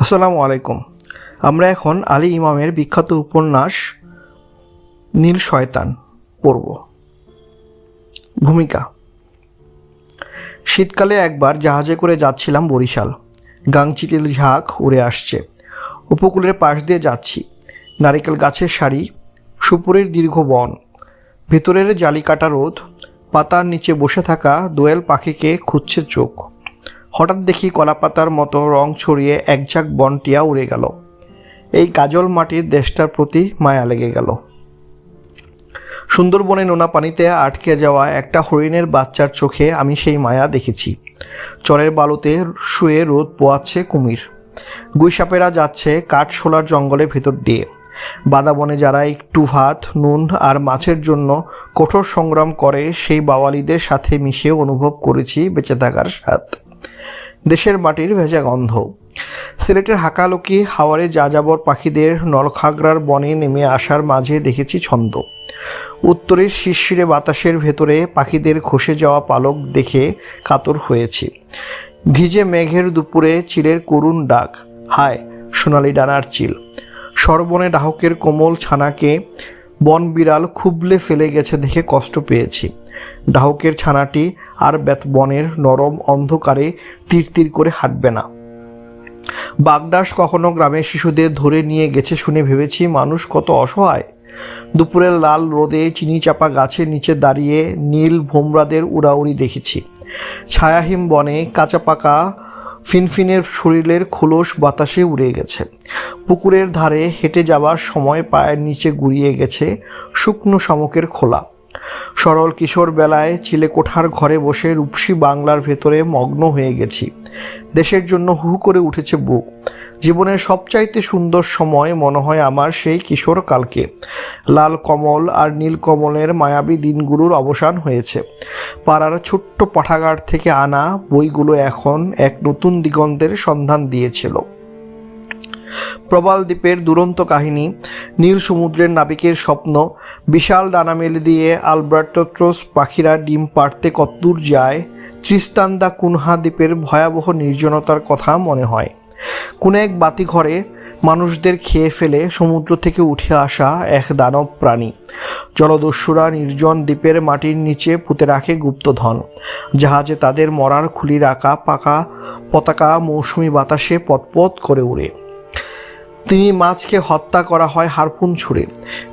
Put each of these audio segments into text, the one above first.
আসসালামু আলাইকুম। আমরা এখন আলী ইমামের বিখ্যাত উপন্যাস নীল শয়তান পড়ব। ভূমিকা। শীতকালে একবার জাহাজে করে যাচ্ছিলাম বরিশাল। গাংচিটির ঝাঁক উড়ে আসছে। উপকূলের পাশ দিয়ে যাচ্ছি। নারিকেল গাছের সারি, সুপুরের দীর্ঘ বন, ভেতরের জালিকাটা রোদ, পাতার নিচে বসে থাকা দোয়েল পাখিকে খুঁজছে চোখ। হঠাৎ দেখি কলাপাতার মতো রং ছড়িয়ে একঝাঁক বনটিয়া উড়ে গেল। এই গাজল মাটির দেশটার প্রতি মায়া লেগে গেল। সুন্দরবনে নোনা পানিতে আটকে যাওয়া একটা হরিণের বাচ্চার চোখে আমি সেই মায়া দেখেছি। চরের বালুতে শুয়ে রোদ পোয়াচ্ছে কুমির। গুইসাপেরা যাচ্ছে কাঠশোলার জঙ্গলের ভেতর দিয়ে। বাদাবনে যারা একটু ভাত, নুন আর মাছের জন্য কঠোর সংগ্রাম করে, সেই বাওয়ালিদের সাথে মিশে অনুভব করেছি বেঁচে থাকার স্বাদ। দেশের মাটির ভেজা গন্ধ। সিলেটের হাকালুকি হাওয়ারে যাযাবর পাখিদের নলখাগড়ার বনে নেমে আসার মাঝে দেখেছি ছন্দ। উত্তরের শিরশিরে বাতাসের ভেতরে পাখিদের খসে যাওয়া পালক দেখে কাতর হয়েছি। ভিজে মেঘের দুপুরে চিলের করুণ ডাক, হায় সোনালি ডানার চিল। সরবনে ডাহকের কোমল ছানাকে বন বিড়াল খুবলে ফেলে গেছে দেখে কষ্ট পেয়েছি। ডাহকের ছানাটি আর বনের নরম অন্ধকারে তীর করে হাঁটবে না। বাগডাস কখনো গ্রামের শিশুদের ধরে নিয়ে গেছে শুনে ভেবেছি মানুষ কত অসহায়। দুপুরের লাল রোদে চিনি চাপা গাছের নিচে দাঁড়িয়ে নীল ভোমরাদের উড়াউড়ি দেখেছি। ছায়াহীন বনে কাঁচা পাকা ফিনফিনের শরীরের খোলস বাতাসে উড়ে গেছে। পুকুরের ধারে হেঁটে যাবার সময় পায়ের নিচে গুড়িয়ে গেছে শুকনো শামুকের খোলা। সরল কিশোর বেলায় চিলেকোঠার ঘরে বসে রূপসী বাংলার ভেতরে মগ্ন হয়ে গেছি। দেশের জন্য হু করে উঠেছে বুক। জীবনের সবচাইতে সুন্দর সময় মনে হয় আমার সেই কিশোর কালকে। লাল কমল আর নীল কমলের মায়াবী দিনগুলোর অবসান হয়েছে। পাড়ার ছোট্ট পাঠাগার থেকে আনা বইগুলো এখন এক নতুন দিগন্তের সন্ধান দিয়েছিল। প্রবাল দ্বীপের দুরন্ত কাহিনী, নীল সমুদ্রের নাবিকের স্বপ্ন, বিশাল ডানা মেলে দিয়ে আলবার্টোট্রোস পাখিরা ডিম পাড়তে কতদূর যায়, ত্রিস্তান দা কুনহা দ্বীপের ভয়াবহ নির্জনতার কথা মনে হয়। কোন এক বাতিঘরে মানুষদের খেয়ে ফেলে সমুদ্র থেকে উঠে আসা এক দানব প্রাণী। জলদস্যুরা নির্জন দ্বীপের মাটির নিচে পুঁতে রাখে গুপ্তধন। জাহাজে তাদের মরার খুলি রাখা পাকা পতাকা মৌসুমি বাতাসে পতপত করে উড়ে। তিমি মাছকে হত্যা করা হয় হারপুন ছুঁড়ে।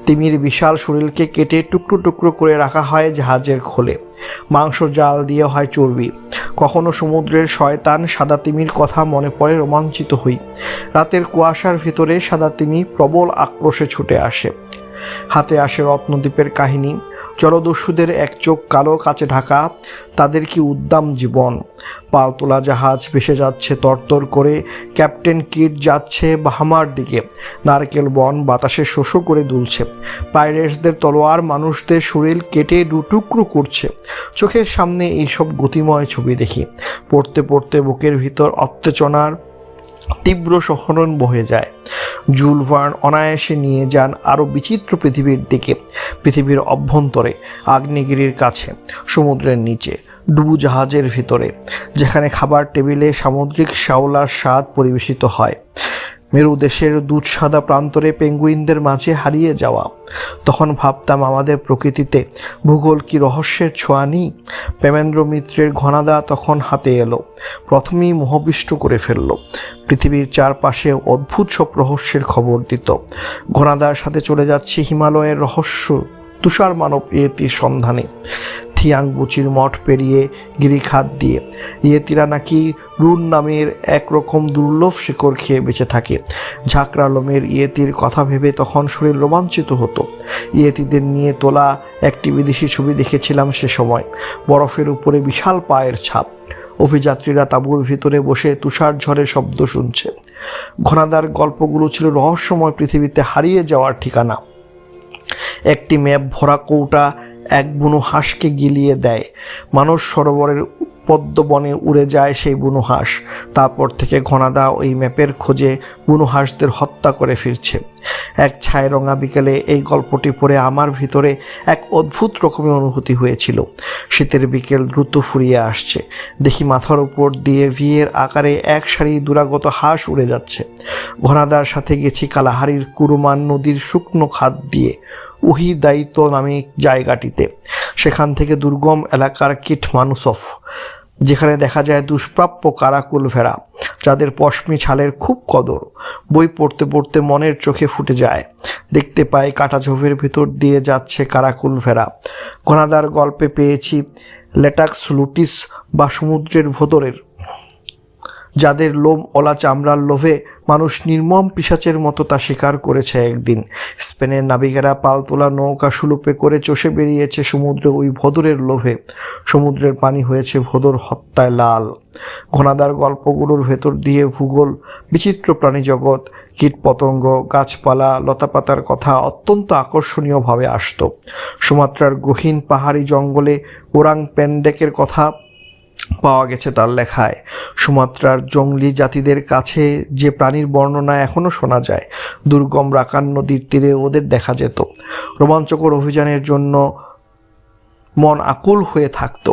তিমির বিশাল শরীরকে কেটে টুকরো টুকরো করে রাখা হয় জাহাজের খোলে। মাংস জাল দিয়ে হয় চর্বি। কখনো সমুদ্রের শয়তান সাদা তিমির কথা মনে পড়ে, রোমাঞ্চিত হই। রাতের কুয়াশার ভিতরে সাদা তিমি প্রবল আক্রোশে ছুটে আসে। হাতে আসে রত্নদ্বীপের কাহিনী। জলদস্যুদের এক চোখ কালো কাচে ঢাকা, তাদের কি উদ্দাম জীবন। পালতোলা জাহাজ ভেসে যাচ্ছে তরতর করে। ক্যাপ্টেন কিট যাচ্ছে বাহামার দিকে। নারকেল বন বাতাসে শোষো করে দুলছে। পাইরেটসদের তলোয়ার মানুষদের শরীর কেটে দুটুকরো করছে। চোখের সামনে এইসব গতিময় ছবি দেখি। পড়তে পড়তে বুকের ভিতর উত্তেজনার তীব্র সহরণ বহে যায়। জুল ভার্ন অনায়াসে নিয়ে যান আরও বিচিত্র পৃথিবীর দিকে। পৃথিবীর অভ্যন্তরে, আগ্নেয়গিরির কাছে, সমুদ্রের নিচে, ডুবু জাহাজের ভিতরে, যেখানে খাবার টেবিলে সামুদ্রিক শ্যাওলার স্বাদ পরিবেশিত হয়। মেরু দেশের দুধ সাদা প্রান্তরে পেঙ্গুইনদের মাঝে হারিয়ে যাওয়া। তখন ভাবতাম আমাদের প্রকৃতিতে ভূগোল কি রহস্যের ছোঁয়া নেই। প্রেমেন্দ্র মিত্রের ঘনাদা তখন হাতে এলো, প্রথমেই মোহবিষ্ট করে ফেলল। পৃথিবীর চারপাশে অদ্ভুত সব রহস্যের খবর দিত। ঘনাদার সাথে চলে যাচ্ছি হিমালয়ের রহস্য তুষার মানব ইয়েতির সন্ধানে। থিয়াংবুচির মঠ পেরিয়ে গিরিখাত দিয়ে। ইয়েতিরা নাকি রুন নামের একরকম দুর্লভ শিকড় খেয়ে বেঁচে থাকে। ঝাঁকড়া লোমের ইয়েতির কথা ভেবে তখন শরীর রোমাঞ্চিত হতো। ইয়েতিদের নিয়ে তোলা একটি বিদেশি ছবি দেখেছিলাম সে সময়। বরফের উপরে বিশাল পায়ের ছাপ। অভিযাত্রীরা তাঁবুর ভিতরে বসে তুষার ঝড়ের শব্দ শুনছে। ঘনাদার গল্পগুলো ছিল রহস্যময় পৃথিবীতে হারিয়ে যাওয়ার ঠিকানা। একটি ম্যাপ ভরা কৌটা এক বুনো হাঁসকে গিলিয়ে দেয়। মানস সরোবরের পদ্মবনে উড়ে যায় সেই বুনো হাঁস। তারপর থেকে ঘনাদা ওই ম্যাপের খোঁজে বুনো হাঁসদের হত্যা করে ফিরছে। এক ছায়ারঙা বিকেলে এই গল্পটি পড়ে আমার ভিতরে এক অদ্ভুত রকমের অনুভূতি হয়েছিল। শীতের বিকেল দ্রুত ফুরিয়ে আসছে। দেখি মাথার উপর দিয়ে ভিয়ের আকারে এক সারি দুরাগত হাঁস উড়ে যাচ্ছে। ঘনাদার সাথে গেছি কালাহারির কুরুমান নদীর শুকনো খাদ দিয়ে উহি দায়িত্ব নামে জায়গাটিতে। সেখান থেকে দুর্গম এলাকার কিটমানুসফ, যেখানে দেখা যায় দুষ্প্রাপ্য কারাকুল ভেড়া, যাদের পশমি ছালের খুব কদর। বই পড়তে পড়তে মনের চোখে ফুটে যায়। দেখতে পাই কাটা ঝোপের ভিতর দিয়ে যাচ্ছে কারাকুল ভেড়া। ঘনাদার গল্পে পেয়েছি লেটাক্স লুটিস বা সমুদ্রের ভোদরের, যাদের লোম ওলা চামড়ার লোভে মানুষ নির্মম পিশাচের মতো তা শিকার করেছে একদিন। স্পেনের নাবিকেরা পালতোলা নৌকা সুলুপে করে চষে বেরিয়েছে সমুদ্রে ওই ভোদরের লোভে। সমুদ্রের পানি হয়েছে ভোদর হত্যায় লাল। ঘনাদার গল্পগুলোর ভেতর দিয়ে ভূগোল, বিচিত্র প্রাণী জগৎ, কীটপতঙ্গ, গাছপালা, লতাপাতার কথা অত্যন্ত আকর্ষণীয়ভাবে আসত। সুমাত্রার গহীন পাহাড়ি জঙ্গলে ওরাং পেন্ডেকের কথা পাওয়া গেছে তার লেখায়। সুমাত্রার জঙ্গলি জাতিদের কাছে যে প্রাণীর বর্ণনা এখনও শোনা যায়, দুর্গম রাকান নদীর তীরে ওদের দেখা যেত। রোমাঞ্চকর অভিযানের জন্য মন আকুল হয়ে থাকতো।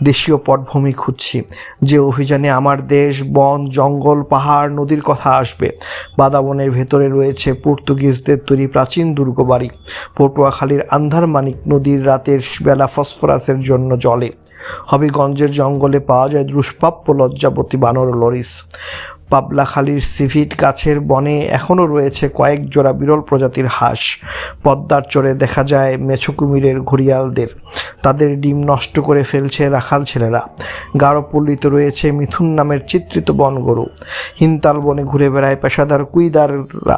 দেশীয় পটভূমি খুঁজছি, যে অভিযানে আমার দেশ, বন, জঙ্গল, পাহাড়, নদীর কথা আসবে। বাদাবনের ভেতরে রয়েছে পর্তুগিজদের তৈরি প্রাচীন দুর্গবাড়ি। পটুয়াখালীর আন্ধারমানিক নদীর রাতের বেলা ফসফরাসের জন্য জ্বলে। হবিগঞ্জের জঙ্গলে পাওয়া যায় দুষ্প্রাপ্য লজ্জাবতী বানর লরিস। পাবলাখালীর সিভিট গাছের বনে এখনও রয়েছে কয়েক জোড়া বিরল প্রজাতির হাঁস। পদ্মার চরে দেখা যায় মেছো কুমিরের ঘড়িয়ালদের, তাদের ডিম নষ্ট করে ফেলছে রাখাল ছেলেরা। গাঢ়পল্লীতে রয়েছে মিথুন নামের চিত্রিত বনগরু। হিনতাল বনে ঘুরে বেড়ায় পেশাদার কুইদাররা,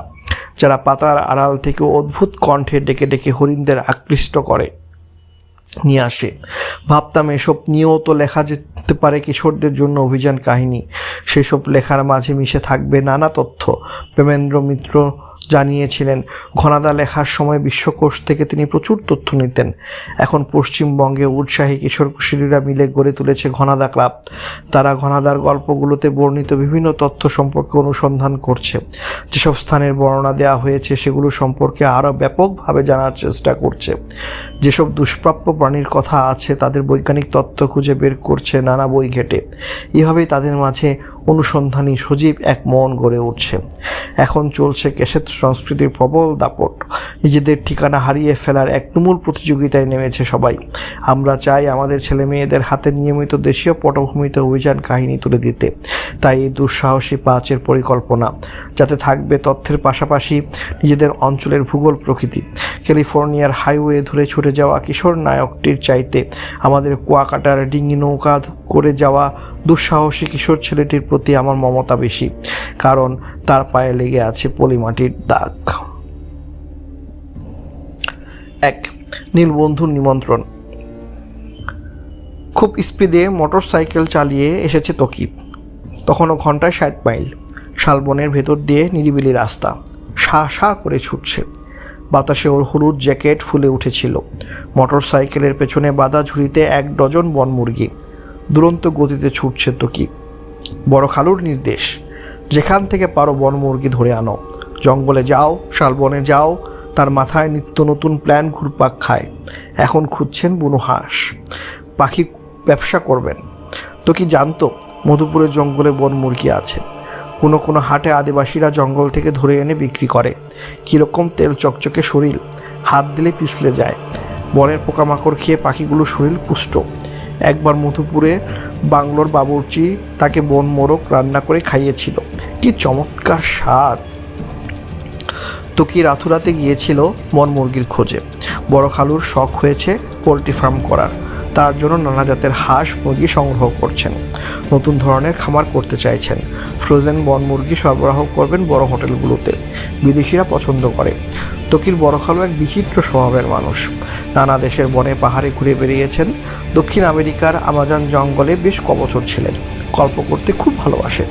যারা পাতার আড়াল থেকে অদ্ভুত কণ্ঠে ডেকে ডেকে হরিণদের আকৃষ্ট করে নিয়ে আসে। ভাবতাম এসব নিয়েও তো লেখা যেতে পারে কিশোরদের জন্য অভিযান কাহিনী। সেসব লেখার মাঝে মিশে থাকবে নানা তথ্য। প্রেমেন্দ্র মিত্র জানিয়েছিলেন, ঘনাদা লেখার সময় বিশ্বকোষ থেকে তিনি প্রচুর তথ্য নিতেন। এখন পশ্চিমবঙ্গে উৎসাহী কিশোর কুশলীরা মিলে গড়ে তুলেছে ঘনাদা ক্লাব। তারা ঘনাদার গল্পগুলোতে বর্ণিত বিভিন্ন তথ্য সম্পর্কে অনুসন্ধান করছে। যেসব স্থানের বর্ণনা দেওয়া হয়েছে সেগুলো সম্পর্কে আরও ব্যাপকভাবে জানার চেষ্টা করছে। যেসব দুষ্প্রাপ্য প্রাণীর কথা আছে তাদের বৈজ্ঞানিক তথ্য খুঁজে বের করছে নানা বই ঘেটে। এভাবেই তাদের মাঝে অনুসন্ধানী সজীব এক মন গড়ে উঠছে। এখন চলছে ক্যাসেট সংস্কৃতির প্রবল দাপট। নিজেদের ঠিকানা হারিয়ে ফেলার এক তুমুল প্রতিযোগিতায় নেমেছে সবাই। আমরা চাই আমাদের ছেলে মেয়েদের হাতে নিয়মিত দেশীয় পটভূমিতে অভিযান কাহিনী তুলে দিতে। তাই এই দুঃসাহসী পাঁচের পরিকল্পনা, যাতে থাকবে তথ্যের পাশাপাশি নিজেদের অঞ্চলের ভূগোল প্রকৃতি। ক্যালিফোর্নিয়ার হাইওয়ে ধরে ছুটে যাওয়া কিশোর নায়কটির চাইতে আমাদের কুয়াকাটার ডিঙি নৌকা করে যাওয়া দুঃসাহসী কিশোর ছেলেটির প্রতি আমার মমতা বেশি, কারণ তার পায়ে লেগে আছে পলিমাটির দাগ। 1. নীলবন্ধুর নিমন্ত্রণ। খুব স্পিডে মোটর সাইকেল চালিয়ে এসেছে তকিব। তখনও ঘন্টায় 60 মাইল। শালবনের ভেতর দিয়ে নিরিবিলি রাস্তা, শা শা করে ছুটছে। বাতাসে ওর হলুদ জ্যাকেট ফুলে উঠেছিল। মোটর সাইকেলের পেছনে বাঁধা ঝুড়িতে 1 ডজন বনমুরগি। দুরন্ত গতিতে ছুটছে তকিব। বড় খালুর নির্দেশ, যেখান থেকে পারো বনমুরগি ধরে আনো। জঙ্গলে যাও, শালবনে যাও। তার মাথায় নিত্য নতুন প্ল্যান ঘুরপাক খায়। এখন খুঁজছেন বুনো হাঁস, পাখি ব্যবসা করবেন। তো কি জানতো মধুপুরের জঙ্গলে বনমুরগি আছে? কোনো কোনো হাটে আদিবাসীরা জঙ্গল থেকে ধরে এনে বিক্রি করে। কীরকম তেল চকচকে শরীর, হাত দিলে পিছলে যায়। বনের পোকামাকড় খেয়ে পাখিগুলো শরীর পুষ্ট। একবার মধুপুরে বাংলোর বাবুর্চি তাকে বন মোরগ রান্না করে খাইয়েছিল। কি চমৎকার স্বাদ! তো কি রাতুরাতে গিয়েছিল বনমুরগির খোঁজে। বড় খালুর শখ হয়েছে পোলট্রি ফার্ম করার। তার জন্য নানা জাতের হাঁস মুরগি সংগ্রহ করছেন। নতুন ধরনের খামার করতে চাইছেন। ফ্রোজেন বনমুরগি সরবরাহ করবেন বড় হোটেলগুলোতে। বিদেশিরা পছন্দ করে। তকির বড় খালু এক বিচিত্র স্বভাবের মানুষ। নানা দেশের বনে পাহাড়ে ঘুরে বেরিয়েছেন। দক্ষিণ আমেরিকার আমাজন জঙ্গলে বেশ কবছর ছিলেন। গল্প করতে খুব ভালোবাসে।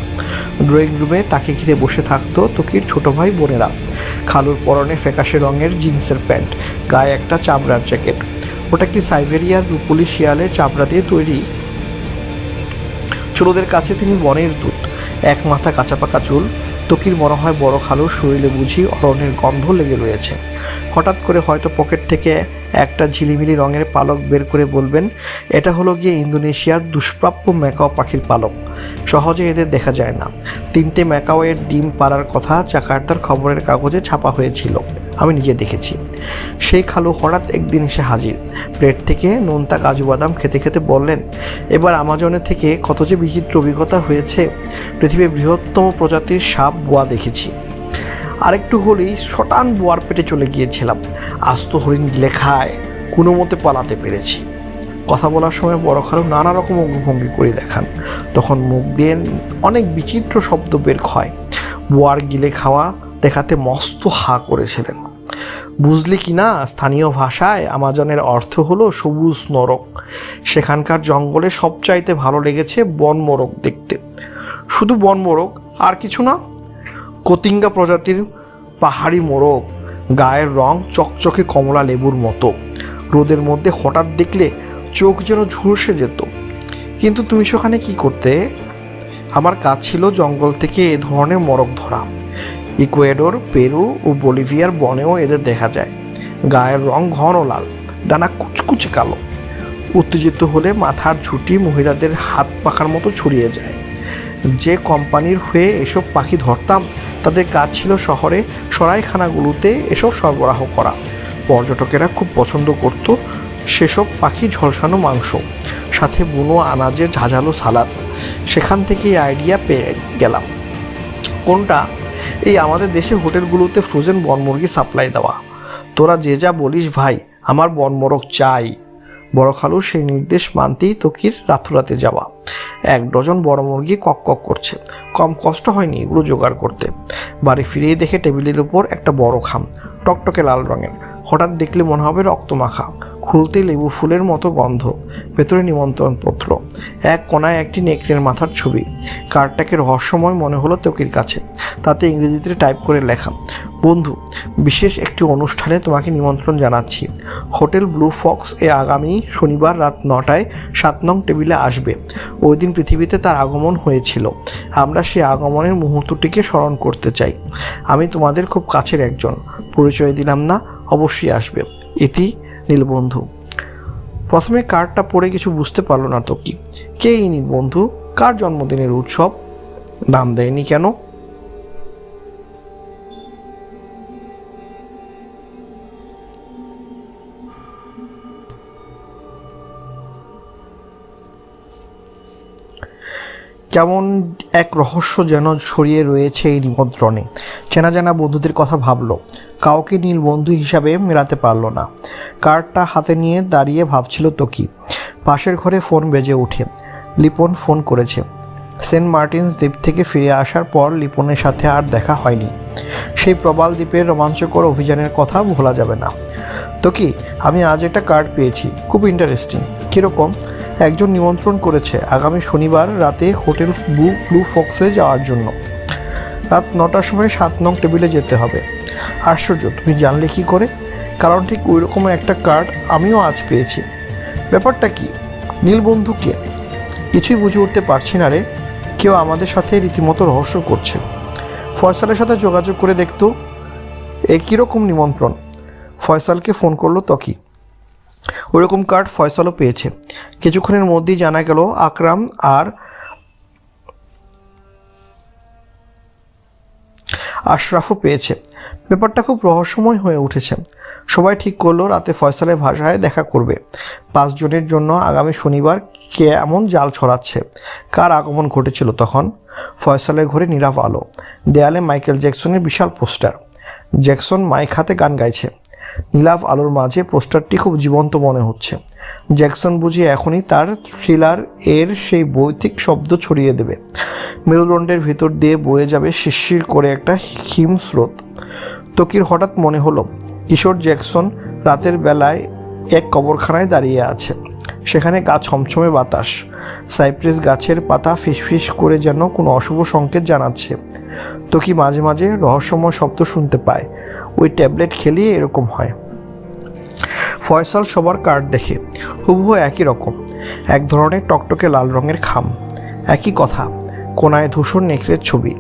ড্রয়িং রুমে তাকে ঘিরে বসে থাকতো তকির ছোট ভাই বোনেরা। খালুর পরনে ফ্যাকাশে রঙের জিন্সের প্যান্ট, গায়ে একটা চামড়ার জ্যাকেট। ওটা কি সাইবেরিয়ার রুপলি শিয়ালে চামড়া দিয়ে তৈরি? ছোটদের কাছে তিনি বনের দূত। 1 মাথা কাঁচা পাকা চুল, তকির মনে হয় বড় খালুর শরীরে বুঝি অরণ্যের গন্ধ লেগে রয়েছে। হঠাৎ করে হয়তো পকেট থেকে একটা ঝিলিমিলি রঙের পালক বের করে বলবেন, এটা হলো গিয়ে ইন্দোনেশিয়ার দুষ্প্রাপ্য ম্যাকাও পাখির পালক। সহজে এদের দেখা যায় না। 3টে ম্যাকাওয়ের ডিম পাড়ার কথা জাকার্তার খবরের কাগজে ছাপা হয়েছিল, আমি নিজে দেখেছি। সেই খালু হঠাৎ একদিন এসে হাজির। প্লেট থেকে নোনতা কাজু বাদাম খেতে খেতে বললেন, এবার আমাজনের থেকে কত যে বিচিত্র অভিজ্ঞতা হয়েছে। পৃথিবীর বৃহত্তম প্রজাতির সাপ বোয়া দেখেছি। আরেকটু হলেই শটান বোয়ার পেটে চলে গিয়েছিলাম। আস্ত হরিণ লেখায় কোনো মতে পালাতে পেরেছি। কথা বলার সময় বড় খালু নানা রকম অঙ্গভঙ্গি করে দেখান। তখন মুখ দিয়ে অনেক বিচিত্র শব্দ বের হয়। বোয়ার গিলে খাওয়া দেখাতে মস্ত হা করেছিলেন। বুঝলি কি না, স্থানীয় ভাষায় আমাজনের অর্থ হলো সবুজ নরক। সেখানকার জঙ্গলে সবচাইতে ভালো লেগেছে বন মোরগ দেখতে। শুধু বন মোরগ, আর কিছু না। কতিঙ্গা প্রজাতির পাহাড়ি মোরগ, গায়ের রং চকচকে কমলা লেবুর মতো। রোদের মধ্যে হঠাৎ দেখলে চোখ যেন ঝুলসে যেত। কিন্তু তুমি সেখানে কি করতে? আমার কাজ ছিল জঙ্গল থেকে এ ধরনের মোরগ ধরা। ইকুয়েডর, পেরু ও বলিভিয়ার বনেও এদের দেখা যায়। গায়ের রং ঘন লাল, ডানা কুচকুচে কালো। উত্তেজিত হলে মাথার ঝুঁটি মহিলাদের হাত পাখার মতো ছড়িয়ে যায়। যে কোম্পানির হয়ে এসব পাখি ধরতাম, তাদের কাজ ছিল শহরে সরাইখানাগুলোতে এসব সরবরাহ করা। পর্যটকেরা খুব পছন্দ করত সেসব পাখি ঝলসানো মাংস, সাথে বুনো আনাজে ঝাঁঝালো সালাদ। সেখান থেকেই আইডিয়া পেয়ে গেলাম। কোনটা? এই আমাদের দেশের হোটেলগুলোতে ফ্রোজেন বনমুরগি সাপ্লাই দেওয়া। তোরা যে যা বলিস ভাই, আমার বনমোরগ চাই। বড় খালুর সেই নির্দেশ মানতেই তকির রাতুরাতে যাওয়া। 1 ডজন বড় মুরগি কক কক করছে। কম কষ্ট হয়নি এগুলো জোগাড় করতে। বাড়ি ফিরেই দেখে টেবিলের উপর একটা বড় খাম, টকটকে লাল রঙের। হঠাৎ দেখলে মনে হবে রক্তমাখা। খুলতে লেবু ফুলের মতো গন্ধ। ভেতরে নিমন্ত্রণপত্র। এক কোনায় একটি নেকড়ের মাথার ছবি। কার্ডটাকে রহস্যময় মনে হলো তকির কাছে। তাতে ইংরেজিতে টাইপ করে লেখা, বন্ধু, বিশেষ একটি অনুষ্ঠানে তোমাকে নিমন্ত্রণ জানাচ্ছি। হোটেল ব্লু ফক্স এ আগামী শনিবার রাত 9টায় 7 নং টেবিলে আসবে। ওই দিন পৃথিবীতে তার আগমন হয়েছিল। আমরা সেই আগমনের মুহূর্তটিকে স্মরণ করতে চাই। আমি তোমাদের খুব কাছের একজন, পরিচয় দিলাম না, অবশ্যই আসবে। ইতি নীলবন্ধু। প্রথমে কার্ডটা পড়ে কিছু বুঝতে পারল না তো কি। কে এই নীলবন্ধু? কার জন্মদিনের উৎসব? নাম দেয়নি কেন? কেমন এক রহস্য যেন ছড়িয়ে রয়েছে এই নিমন্ত্রণে। চেনা জানা বন্ধুদের কথা ভাবল, কাউকে নীল বন্ধু হিসাবে মেলাতে পারল না। কার্ডটা হাতে নিয়ে দাঁড়িয়ে ভাবছিল তকি। পাশের ঘরে ফোন বেজে ওঠে। লিপন ফোন করেছে। সেন্ট মার্টিনস দ্বীপ থেকে ফিরে আসার পর লিপনের সাথে আর দেখা হয়নি। সেই প্রবাল দ্বীপের রোমাঞ্চকর অভিযানের কথা ভোলা যাবে না। তকি, আমি আজ একটা কার্ড পেয়েছি, খুব ইন্টারেস্টিং। কীরকম? একজন নিমন্ত্রণ করেছে আগামী শনিবার রাতে হোটেল ব্লু ফক্সে যাওয়ার জন্য। রাত 9টার সময় 7 নং টেবিলে যেতে হবে। আশ্চর্য, তুমি জানলে কী করে? কারণ ঠিক ওই রকম একটা কার্ড আমিও আজ পেয়েছি। ব্যাপারটা কি? নীলবন্ধু কে? কিছুই বুঝে উঠতে পারছি না রে। কেউ আমাদের সাথে রীতিমতো রহস্য করছে। ফয়সালের সাথে যোগাযোগ করে দেখতো এ কীরকম নিমন্ত্রণ। ফয়সালকে ফোন করলো তকি। ওইরকম কার্ড ফয়সালও পেয়েছে। কিছুক্ষণের মধ্যেই জানা গেল আকরাম আর আশরাফও পেয়েছে। ব্যাপারটা খুব রহস্যময় হয়ে উঠেছে। সবাই ঠিক করলো রাতে ফয়সালের ভাষায় দেখা করবে। 5 জনের জন্য আগামী শনিবার কে এমন জাল ছড়াচ্ছে? কার আগমন ঘটেছিল তখন? ফয়সালের ঘরে নীরব আলো। দেয়ালে মাইকেল জ্যাকসনের বিশাল পোস্টার। জ্যাকসন মাইক হাতে গান গাইছে। নীলাভ আলোর মাঝে পোস্টারটি খুব জীবন্ত মনে হচ্ছে। জ্যাকসন বুঝি এখনই তার থ্রিলার এর সেই বৈদিক শব্দ ছড়িয়ে দেবে। মেরুদণ্ডের ভিতর দিয়ে বয়ে যাবে শিরশির করে একটা হিম স্রোত। তকির হঠাৎ মনে হলো কিশোর জ্যাকসন রাতের বেলায় এক কবরখানায় দাঁড়িয়ে আছে। সেখানে গা ছমছমে বাতাস। সাইপ্রেস গাছের পাতা ফিসফিস করে যেন কোনো অশুভ সংকেত জানাচ্ছে। তকি মাঝে মাঝে রহস্যময় শব্দ শুনতে পায়। ওই ট্যাবলেট খেলিয়ে এরকম হয়। ফয়সাল সবার কার্ড দেখে। হুবহু একই রকম, এক ধরনের টকটকে লাল রঙের খাম। একই কথা, কোনায় ধূসর নেকড়ের ছবি।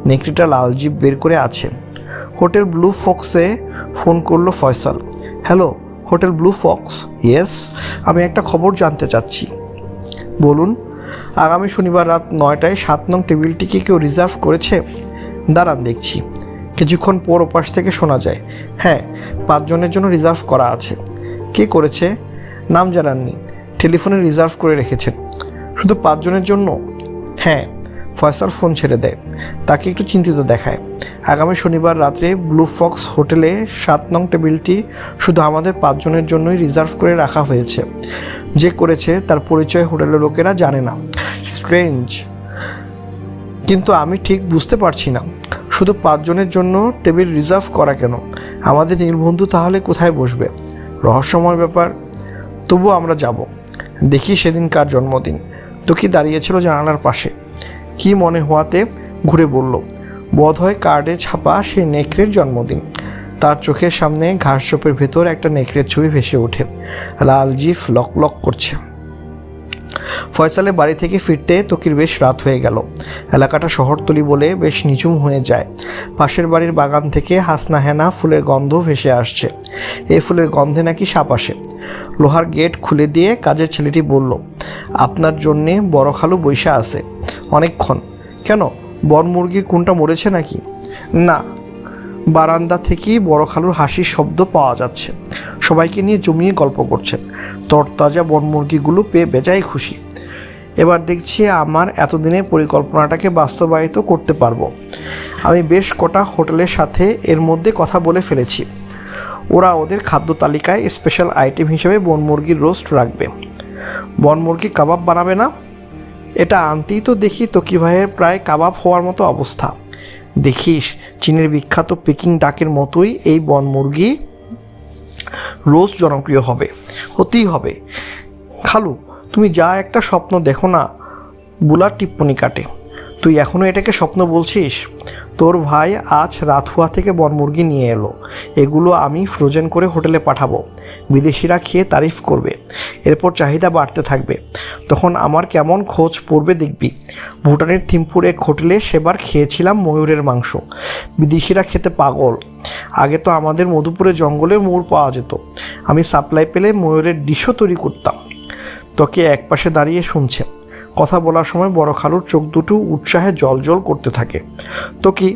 নেকড়েটা লাল জিপ বের করে আছে। হোটেল ব্লু ফক্সে ফোন করলো Faisal. Hello, hotel blue Fox? Yes, আমি একটা খবর জানতে চাচ্ছি। বলুন। আগামী শনিবার রাত 9টায় 7 নং টেবিলটিকে কেউ রিজার্ভ করেছে? দাঁড়ান দেখছি। কিছুক্ষণ পর ওপাশ থেকে শোনা যায়, হ্যাঁ, 5 জনের জন্য রিজার্ভ করা আছে। কে করেছে? নাম জানাননি, টেলিফোনে রিজার্ভ করে রেখেছেন। শুধু 5 জনের জন্য? হ্যাঁ। ফয়সাল ফোন ছেড়ে দেয়, তাকে একটু চিন্তিত দেখায়। আগামী শনিবার রাত্রে ব্লু ফক্স হোটেলে 7 নং টেবিলটি শুধু আমাদের 5 জনের জন্যই রিজার্ভ করে রাখা হয়েছে। যে করেছে তার পরিচয় হোটেলের লোকেরা জানে না। স্ট্রেঞ্জ, কিন্তু আমি ঠিক বুঝতে পারছি না, শুধু 5 জনের জন্য টেবিল রিজার্ভ করা কেন? আমাদের নীলবন্ধু তাহলে কোথায় বসবে? রহস্যময় ব্যাপার। তবু আমরা যাব। দেখি সেদিনকার জন্মদিন। তো কি দাঁড়িয়েছিল জানালার পাশে, কি মনে হওয়াতে ঘুরে বলল, বোধহয় কার্ডে ছাপা সেই নেকড়ের জন্মদিন। তার চোখের সামনে ঘাসঝোপের ভেতর একটা নেকড়ের ছবি ভেসে ওঠে, লাল জিভ লক লক করছে। ফয়সালের বাড়ি থেকে ফিরতে তকির বেশ রাত হয়ে গেল। এলাকাটা শহরতলি বলে বেশ নিঝুম হয়ে যায়। পাশের বাড়ির বাগান থেকে হাসনা হেনা ফুলের গন্ধ ভেসে আসছে। এই ফুলের গন্ধে নাকি সাপ আসে। লোহার গেট খুলে দিয়ে কাজের ছেলেটি বলল, আপনার জন্যে বড় খালু বৈশা আছে অনেকক্ষণ। কেন, বন মুরগির কোনটা মরেছে নাকি? না, বারান্দা থেকেই বড় খালুর হাসির শব্দ পাওয়া যাচ্ছে। সবাইকে নিয়ে জমিয়ে গল্প করছেন। তরতাজা বন মুরগিগুলো পেয়ে বেজায় খুশি। এবার দেখছি আমার এতদিনের পরিকল্পনাটাকে বাস্তবায়িত করতে পারবো। আমি বেশ কটা হোটেলের সাথে এর মধ্যে কথা বলে ফেলেছি। ওরা ওদের খাদ্য তালিকায় স্পেশাল আইটেম হিসেবে বন মুরগির রোস্ট রাখবে। বন মুরগি কাবাব বানাবে না? এটা আনতেই তো দেখি তকি ভাইয়ের প্রায় কাবাব হওয়ার মতো অবস্থা। দেখিস, চীনের বিখ্যাত পেকিং ডাকের মতোই এই বন মুরগি রোস্ট জনপ্রিয় হবে। হতেই হবে। খালু, তুমি যা একটা স্বপ্ন দেখো না, বুলার টিপ্পনি কাটে। তুই এখনও এটাকে স্বপ্ন বলছিস? তোর ভাই আজ রাতহুয়া থেকে বন মুরগি নিয়ে এলো। এগুলো আমি ফ্রোজেন করে হোটেলে পাঠাবো। বিদেশিরা খেয়ে তারিফ করবে। এরপর চাহিদা বাড়তে থাকবে। তখন আমার কেমন খোঁজ পড়বে দেখবি। ভুটানের থিম্পুর এক হোটেলে সেবার খেয়েছিলাম ময়ূরের মাংস। বিদেশিরা খেতে পাগল। আগে তো আমাদের মধুপুরে জঙ্গলে ময়ূর পাওয়া যেত। আমি সাপ্লাই পেলে ময়ূরের ডিশও তৈরি করতাম। তোকে একপাশে দাঁড়িয়ে শুনছে। কথা বলার সময় বড় খালুর চোখ দুটো উৎসাহে জল করতে থাকে। তো কি,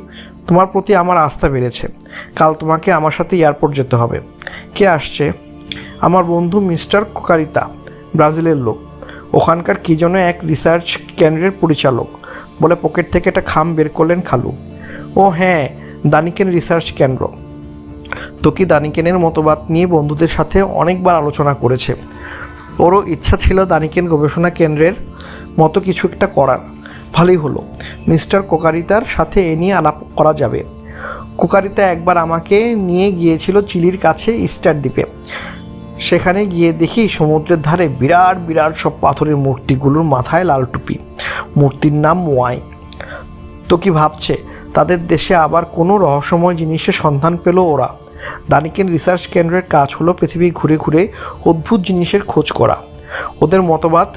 তোমার প্রতি আমার আস্থা বেড়েছে। কাল তোমাকে আমার সাথে এয়ারপোর্ট যেতে হবে। কে আসছে? আমার বন্ধু মিস্টার কোকারিতা, ব্রাজিলের লোক। ওখানকার কী যেন এক রিসার্চ কেন্দ্রের পরিচালক। বলে পকেট থেকে একটা খাম বের করলেন খালু। ও হ্যাঁ, দানিকেন রিসার্চ কেন্দ্র। তো কি দানিকেনের মতবাদ নিয়ে বন্ধুদের সাথে অনেকবার আলোচনা করেছে। ওরও ইচ্ছা ছিল দানিকেন গবেষণা কেন্দ্রের মতো কিছু একটা করার। ভালোই হলো, মিস্টার কোকারিতার সাথে এ নিয়ে আলাপ করা যাবে। কোকারিতা একবার আমাকে নিয়ে গিয়েছিল চিলির কাছে ইস্টার দ্বীপে। সেখানে গিয়ে দেখি সমুদ্রের ধারে বিরাট বিরাট সব পাথরের মূর্তিগুলোর মাথায় লাল টুপি। মূর্তির নাম মোয়াই। তো কি ভাবছে তাদের দেশে আবার কোনো রহস্যময় জিনিসের সন্ধান পেল ওরা? দানিকেন রিসার্চ কেন্দ্রের কাজ হলো পৃথিবী ঘুরে ঘুরে অদ্ভুত জিনিসের খোঁজ করা। ওদের মতবাদ,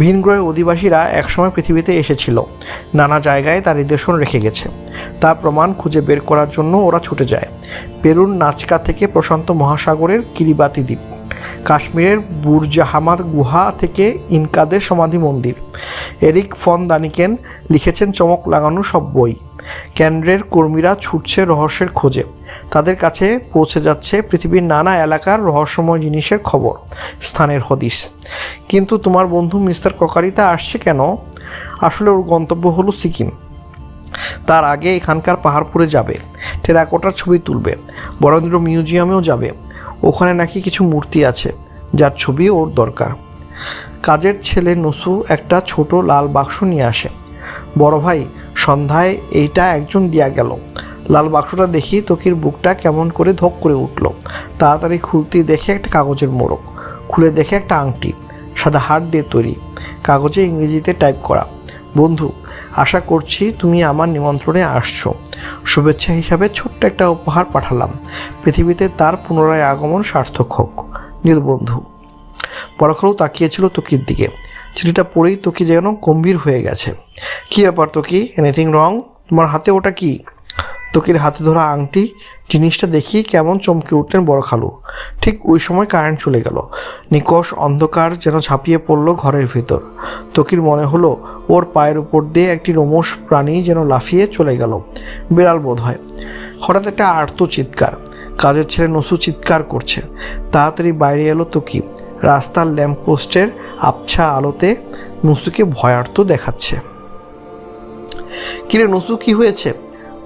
ভিনগ্রহের অধিবাসীরা একসময় পৃথিবীতে এসেছিল, নানা জায়গায় তার নিদর্শন রেখে গেছে। তার প্রমাণ খুঁজে বের করার জন্য ওরা ছুটে যায় পেরুর নাচকা থেকে প্রশান্ত মহাসাগরের কিরিবাতি দ্বীপ, কাশ্মীরের বুরজাহামাদ গুহা থেকে ইনকাদের সমাধি মন্দির। এরিক ফন দানিকেন লিখেছেন চমক লাগানো সব বই। কেন্দ্রের কর্মীরা ছুটছে রহস্যের খোঁজে। তাদের কাছে পৌঁছে যাচ্ছে পৃথিবীর নানা এলাকার রহস্যময় জিনিসের খবর, স্থানের হদিস। কিন্তু তোমার বন্ধু মিস্টার কোকারিতা আসছে কেন? আসলে ওর গন্তব্য হলো সিকিম। তার আগে এখানকার পাহাড়পুরে যাবে, টেরাকোটার ছবি তুলবে, বরেন্দ্র মিউজিয়ামেও যাবে। ওখানে নাকি কিছু মূর্তি আছে যার ছবি ওর দরকার। কাজের ছেলে নসু একটা ছোট লাল বাক্স নিয়ে আসে। বড় ভাই, সন্ধ্যায় এইটা একজন দিয়া গেল। লাল বাক্সটা দেখি তকির বুকটা কেমন করে ধক করে উঠল। তাড়াতাড়ি খুলতেই দেখে একটা কাগজের মোড়ক। খুলে দেখে একটা আংটি, সাদা হাড় দিয়ে তৈরি, কাগজে ইংরেজিতে টাইপ করা। বন্ধু, আশা করছি তুমি আমার নিমন্ত্রণে আসছো। শুভেচ্ছা হিসাবে ছোট্ট একটা উপহার পাঠালাম। পৃথিবীতে তার পুনরায় আগমন সার্থক হোক, নীলবন্ধু। পরখালু তাকিয়েছিল তকির দিকে। চিঠিটা পড়েই তকি যেন গম্ভীর হয়ে গেছে। কী ব্যাপার তকি, এনিথিং রং? তোমার হাতে ওটা কি? ত্বকির হাতে ধরা আংটি জিনিসটা দেখি কেমন চমকে উঠলেন বড় খালু। ঠিক ওই সময় কারেন্ট চলে গেল। নিকষ অন্ধকার যেন ঝাঁপিয়ে পড়ল ঘরের ভিতর। ত্বকির মনে হলো ওর পায়ের উপর দিয়ে একটি রোমশ প্রাণী যেন লাফিয়ে চলে গেল। বিড়াল বোধ হয়। হঠাৎ একটা আর্ত চিৎকার। কাজের ছেলে নসু চিৎকার করছে। তাড়াতাড়ি বাইরে এলো ত্বকি। রাস্তার ল্যাম্পপোস্টের আবছা আলোতে নসুকে ভয়ার্ত দেখাচ্ছে। কিরে নসু, কি হয়েছে?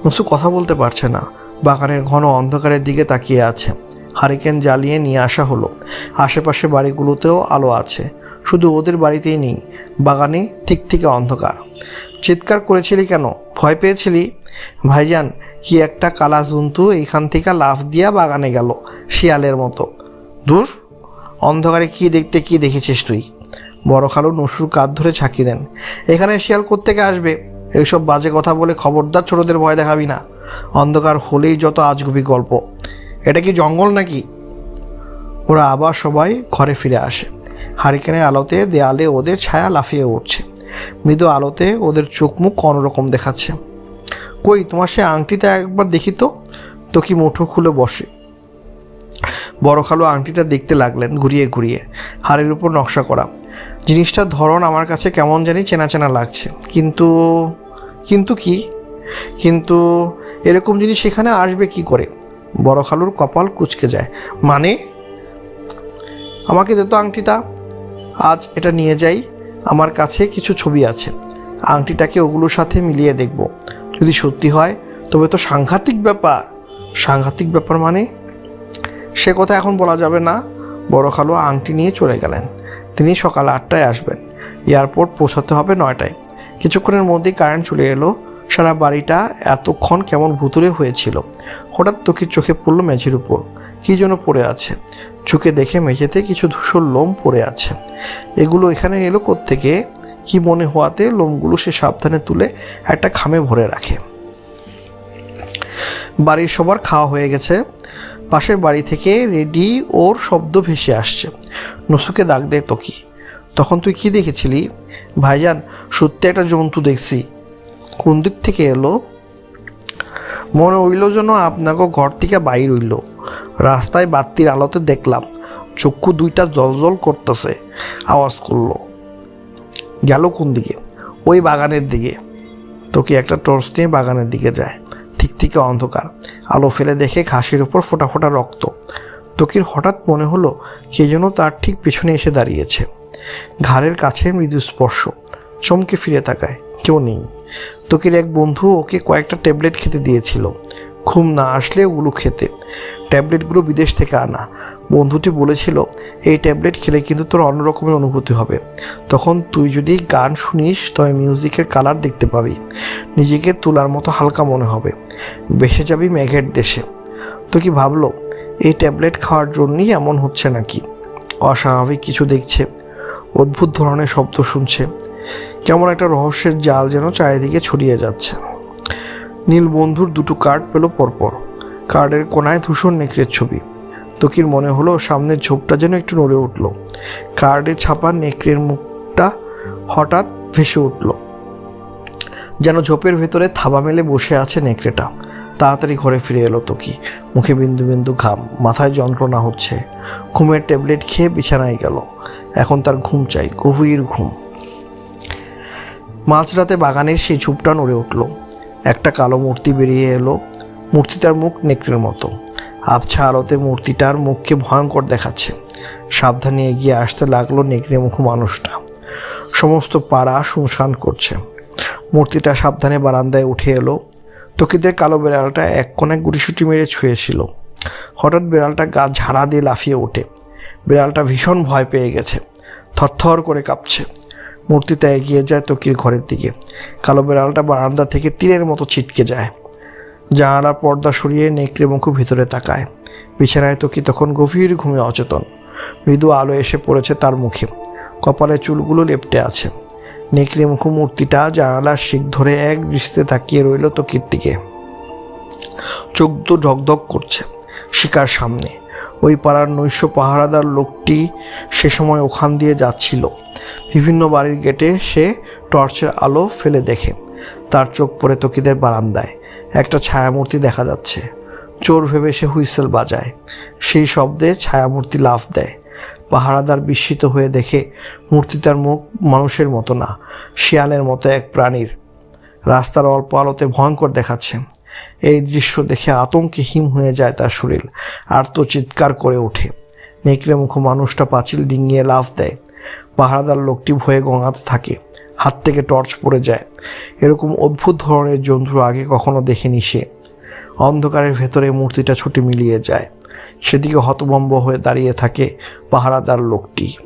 নসু কথা বলতে পারছে না। বাগানের ঘন অন্ধকারের দিকে তাকিয়ে আছে। হারিকেন জ্বালিয়ে নিয়ে আসা হলো। আশেপাশে বাড়িগুলোতেও আলো আছে, শুধু ওদের বাড়িতেই নেই। বাগানে ঠিক থেকে অন্ধকার। চিৎকার করেছিলি কেন? ভয় পেয়েছিলি? ভাইজান, কি একটা কালা জন্তু এইখান থেকে লাফ দিয়া বাগানে গেল শিয়ালের মতো। দূর, অন্ধকারে কি দেখেছিস তুই? বড় খালু নসুর কাঁধ ধরে ঝাঁকি দেন। এখানে শিয়াল কোত্থেকে আসবে? এইসব বাজে কথা বলে খবরদার ছোটদের ভয় দেখাবি না। অন্ধকার হলেই যত আজগুবি গল্প। এটা কি জঙ্গল নাকি? ওরা আবার সবাই ঘরে ফিরে আসে। হারিকেনের আলোতে দেয়ালে ওদের ছায়া লাফিয়ে উঠছে। মৃদু আলোতে ওদের চোখ মুখ অন্যরকম দেখাচ্ছে। কই তোমার সে আংটিটা একবার দেখি তো। ত্বকি মুঠো খুলে বসে। বড় খালু আংটিটা দেখতে লাগলেন ঘুরিয়ে ঘুরিয়ে। হাড়ের উপর নকশা করা। জিনিসটার ধরন আমার কাছে কেমন জানি চেনা চেনা লাগছে। কিন্তু কি? কিন্তু এরকম জিনিস সেখানে আসবে কি করে? বড় খালুর কপাল কুঁচকে যায়। মানে? আমাকে দে তো আংটিটা। আজ এটা নিয়ে যাই। আমার কাছে কিছু ছবি আছে। আংটিটাকে ওগুলোর সাথে মিলিয়ে দেখব। যদি সত্যি হয় তবে তো সাংঘাতিক ব্যাপার। সাংঘাতিক ব্যাপার মানে? সে কথা এখন বলা যাবে না। বড় খালু আংটি নিয়ে চলে গেলেন। তিনি সকাল 8টায় আসবেন। এয়ারপোর্ট পৌঁছাতে হবে 9টায়। কিছুক্ষণের মধ্যেই কারেন্ট চলে এলো। সারা বাড়িটা এতক্ষণ কেমন ভুতুড়ে হয়েছিল। হঠাৎ ত্বকির চোখে পড়ল মেঝের উপর কী যেন পড়ে আছে। চোখে দেখে মেঝেতে কিছু ধূসর লোম পড়ে আছে। এগুলো এখানে এলো কোত্থেকে? কি মনে হওয়াতে লোমগুলো সে সাবধানে তুলে একটা খামে ভরে রাখে। বাড়ির সবার খাওয়া হয়ে গেছে। পাশের বাড়ি থেকে রেডি ওর শব্দ ভেসে আসছে। নসুকে ডাক দে ত্বকি। তখন তুই কি দেখেছিলি? ভাইজান, সত্যি একটা জন্তু দেখছি। কোন দিক থেকে এলো? মনে হইল যেন আপনাকে ঘর থেকে বাইর হইল। রাস্তায় বাতির আলোতে দেখলাম চক্ষু দুইটা জলজল করতেছে। আওয়াজ করলো। গেল কোন দিকে? ওই বাগানের দিকে। তোকে একটা টর্চ নিয়ে বাগানের দিকে যায়। ঠিক থেকে অন্ধকার। আলো ফেলে দেখে ঘাসের উপর ফোটা ফোটা রক্ত। ত্বকির হঠাৎ মনে হলো কে যেন তার ঠিক পেছনে এসে দাঁড়িয়েছে। ঘাড়ের কাছে মৃদু স্পর্শ। চমকে ফিরে তাকায়, কেউ নেই। ত্বকির এক বন্ধু ওকে কয়েকটা ট্যাবলেট খেতে দিয়েছিল, ঘুম না আসলে ওগুলো খেতে। ট্যাবলেটগুলো বিদেশ থেকে আনা। বন্ধুটি বলেছিল এই ট্যাবলেট খেলে কিন্তু তোর অন্যরকমের অনুভূতি হবে। তখন তুই যদি গান শুনিস তবে মিউজিকের কালার দেখতে পাবি। নিজেকে তোলার মতো হালকা মনে হবে। বেসে যাবি মেঘের দেশে। তো কি ভাবলো এই ট্যাবলেট খাওয়ার জন্যই এমন হচ্ছে নাকি? অস্বাভাবিক কিছু দেখছে, অদ্ভুত ধরনের শব্দ শুনছে। কেমন একটা রহস্যের জাল যেন চারিদিকে ছড়িয়ে যাচ্ছে। নীল বন্ধুর দুটো কার্ড পেল পরপর। কার্ডের কোনায় ধূসর নেকড়ের ছবি। ত্বকির মনে হলো সামনের ঝোপটা যেন একটু নড়ে উঠল। কার্ডে ছাপা নেকড়ের মুখটা হঠাৎ ভেসে উঠল, যেন ঝোপের ভেতরে থাবা মেলে বসে আছে নেকড়েটা। তাড়াতাড়ি ঘরে ফিরে এলো ত্বকি। মুখে বিন্দু বিন্দু ঘাম, মাথায় যন্ত্রণা হচ্ছে। ঘুমের ট্যাবলেট খেয়ে বিছানায় গেল। এখন তার ঘুম চাই, গভীর ঘুম। মাঝরাতে বাগানের সেই ঝোপটা নড়ে উঠল। একটা কালো মূর্তি বেরিয়ে এলো। মূর্তিটার মুখ নেকড়ের মতো। আবছা আলোতে মূর্তিটার মুখকে ভয়ঙ্কর দেখাচ্ছে। সাবধানে এগিয়ে আসতে লাগলো নেকড়ে মুখ মানুষটা। সমস্ত পাড়া শুনশান করছে। মূর্তিটা সাবধানে বারান্দায় উঠে এলো। ত্বকিদের কালো বিড়ালটা এক কোণায় গুটিসুটি মেরে ছুঁয়েছিল। হঠাৎ বিড়ালটা গা ঝাড়া দিয়ে লাফিয়ে ওঠে। বিড়ালটা ভীষণ ভয় পেয়ে গেছে, থরথর করে কাঁপছে। মূর্তিটা এগিয়ে যায় ত্বকির ঘরের দিকে। কালো বিড়ালটা বারান্দা থেকে তীরের মতো ছিটকে যায়। জানালার পর্দা সরিয়ে নেকড়ে মুখ ভিতরে তাকায়। বিছানায় ত্বকি তখন গভীর ঘুমে অচেতন। মৃদু আলো এসে পড়েছে তার মুখে। কপালে চুলগুলো লেপ্টে আছে। নেকড়ে মুখ মূর্তিটা জানালার শিক ধরে এক দৃষ্টিতে তাকিয়ে রইল ত্বকির দিকে। চোখ তো ঢকঢক করছে। শিকার সামনে। ওই পাড়ার নৈশ পাহারাদার লোকটি সে সময় ওখান দিয়ে যাচ্ছিল। বিভিন্ন বাড়ির গেটে সে টর্চের আলো ফেলে দেখে। তার চোখ পড়ে তকিদের বারান্দায় একটা ছায়ামূর্তি দেখা যাচ্ছে। চোর ভেবে সে হুইসেল বাজায়। সেই শব্দে ছায়ামূর্তি লাফ দেয়। পাহারাদার বিস্মিত হয়ে দেখে মূর্তিটার মুখ মানুষের মতো না, শিয়ালের মতো এক প্রাণীর। রাস্তার অল্প আলোতে ভয়ঙ্কর দেখাচ্ছে। এই দৃশ্য দেখে আতঙ্কে হিম হয়ে যায় তার শরীর, আর তো চিৎকার করে ওঠে। নেকড়ে মুখ মানুষটা পাঁচিল ডিঙিয়ে লাফ দেয়। পাহারাদার লোকটি ভয়ে গঙাতে থাকে। হাত থেকে টর্চ পড়ে যায়। এরকম অদ্ভুত ধরনের জন্তু আগে কখনো দেখেনি সে। অন্ধকারের ভেতরে মূর্তিটা ছুটে মিলিয়ে যায়। সেদিকে হতভম্ব হয়ে দাঁড়িয়ে থাকে পাহারাদার লোকটি।